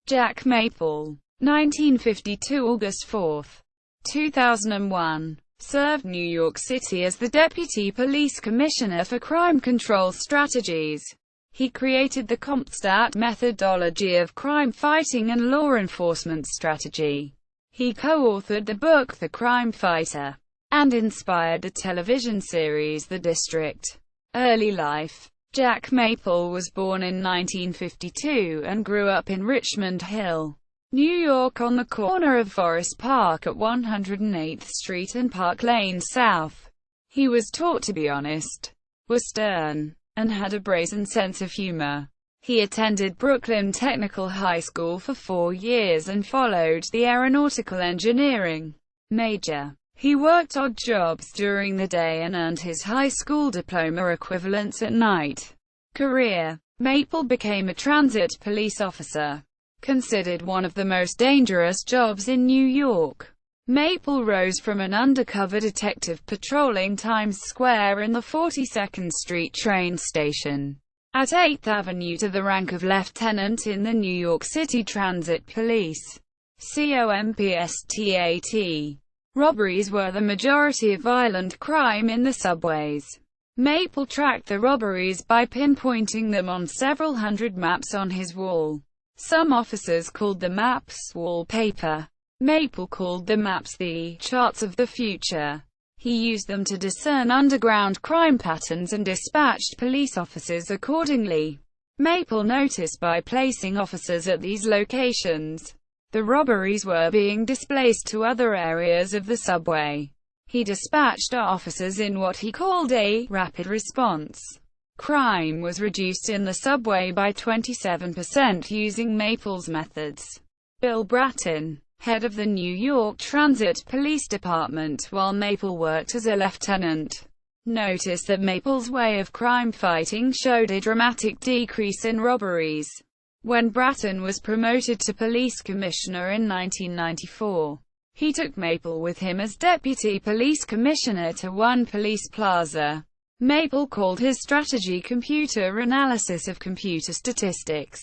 Jack Maple, 1952 August 4, 2001, served New York City as the Deputy Police Commissioner for Crime Control Strategies. He created the CompStat methodology of crime fighting and law enforcement strategy. He co-authored the book The Crime Fighter, and inspired the television series The District. Early life. Jack Maple was born in 1952 and grew up in Richmond Hill, New York, on the corner of Forest Park at 108th Street and Park Lane South. He was taught to be honest, was stern, and had a brazen sense of humor. He attended Brooklyn Technical High School for 4 years and followed the aeronautical engineering major. He worked odd jobs during the day and earned his high school diploma equivalents at night. Career. Maple became a transit police officer, considered one of the most dangerous jobs in New York. Maple rose from an undercover detective patrolling Times Square and the 42nd Street train station at 8th Avenue to the rank of lieutenant in the New York City Transit Police. CompStat. Robberies were the majority of violent crime in the subways. Maple tracked the robberies by pinpointing them on several hundred maps on his wall. Some officers called the maps wallpaper. Maple called the maps the charts of the future. He used them to discern underground crime patterns and dispatched police officers accordingly. Maple noticed by placing officers at these locations, the robberies were being displaced to other areas of the subway. He dispatched officers in what he called a rapid response. Crime was reduced in the subway by 27% using Maple's methods. Bill Bratton, head of the New York Transit Police Department while Maple worked as a lieutenant, noticed that Maple's way of crime fighting showed a dramatic decrease in robberies. When Bratton was promoted to police commissioner in 1994, he took Maple with him as deputy police commissioner to One Police Plaza. Maple called his strategy computer analysis of computer statistics.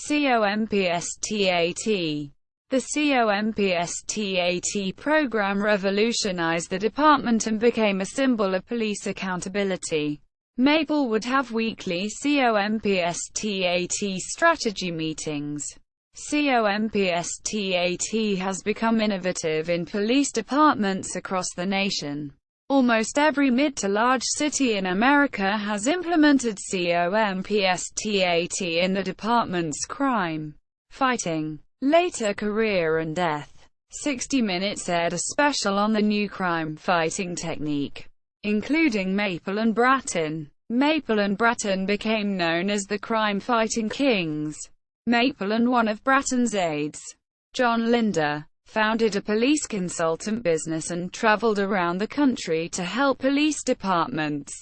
CompStat. The CompStat program revolutionized the department and became a symbol of police accountability. Maple would have weekly CompStat strategy meetings. CompStat has become innovative in police departments across the nation. Almost every mid to large city in America has implemented CompStat in the department's crime fighting. Later career and death. 60 Minutes aired a special on the new crime fighting technique, including Maple and Bratton. Maple and Bratton became known as the crime-fighting kings. Maple and one of Bratton's aides, John Linder, founded a police consultant business and traveled around the country to help police departments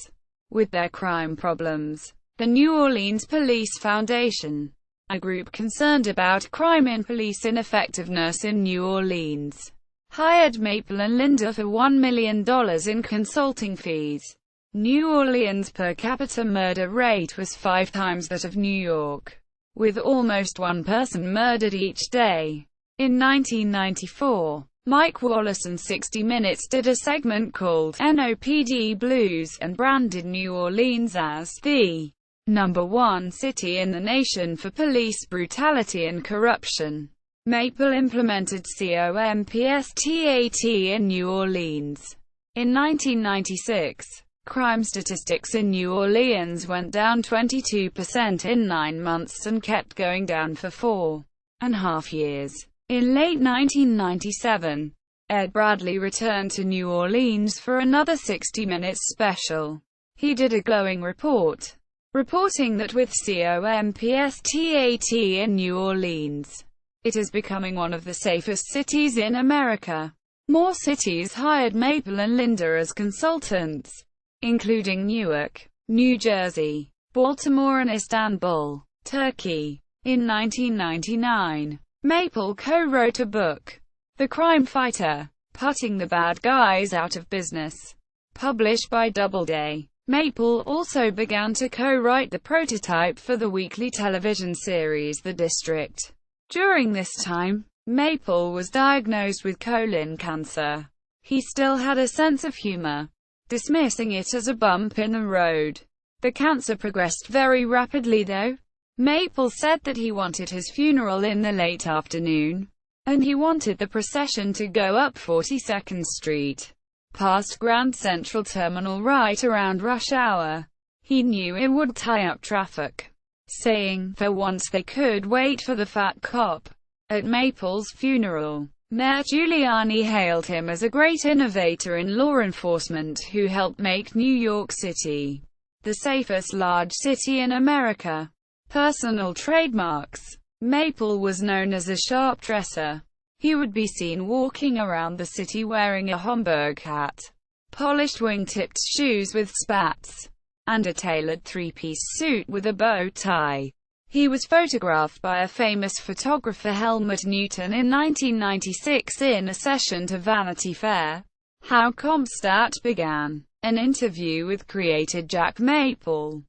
with their crime problems. The New Orleans Police Foundation, a group concerned about crime and police ineffectiveness in New Orleans, hired Maple and Linder for $1 million in consulting fees. New Orleans' per capita murder rate was 5 times that of New York, with almost one person murdered each day. In 1994, Mike Wallace and 60 Minutes did a segment called NOPD Blues and branded New Orleans as the #1 city in the nation for police brutality and corruption. Maple implemented CompStat in New Orleans. In 1996, crime statistics in New Orleans went down 22% in 9 months and kept going down for 4.5 years. In late 1997, Ed Bradley returned to New Orleans for another 60 Minutes special. He did a glowing report, reporting that with CompStat in New Orleans, it is becoming one of the safest cities in America. More cities hired Maple and Linder as consultants, including Newark, New Jersey, Baltimore and Istanbul, Turkey. In 1999, Maple co-wrote a book, The Crime Fighter, Putting the Bad Guys Out of Business, published by Doubleday. Maple also began to co-write the prototype for the weekly television series The District. During this time, Maple was diagnosed with colon cancer. He still had a sense of humor, dismissing it as a bump in the road. The cancer progressed very rapidly though. Maple said that he wanted his funeral in the late afternoon, and he wanted the procession to go up 42nd Street, past Grand Central Terminal right around rush hour. He knew it would tie up traffic, saying, "For once they could wait for the fat cop." At Maple's funeral, Mayor Giuliani hailed him as a great innovator in law enforcement who helped make New York City the safest large city in America. Personal trademarks. Maple was known as a sharp dresser. He would be seen walking around the city wearing a Homburg hat, polished wing-tipped shoes with spats, and a tailored three-piece suit with a bow tie. He was photographed by a famous photographer, Helmut Newton, in 1996 in a session to Vanity Fair. How CompStat began. An interview with creator Jack Maple.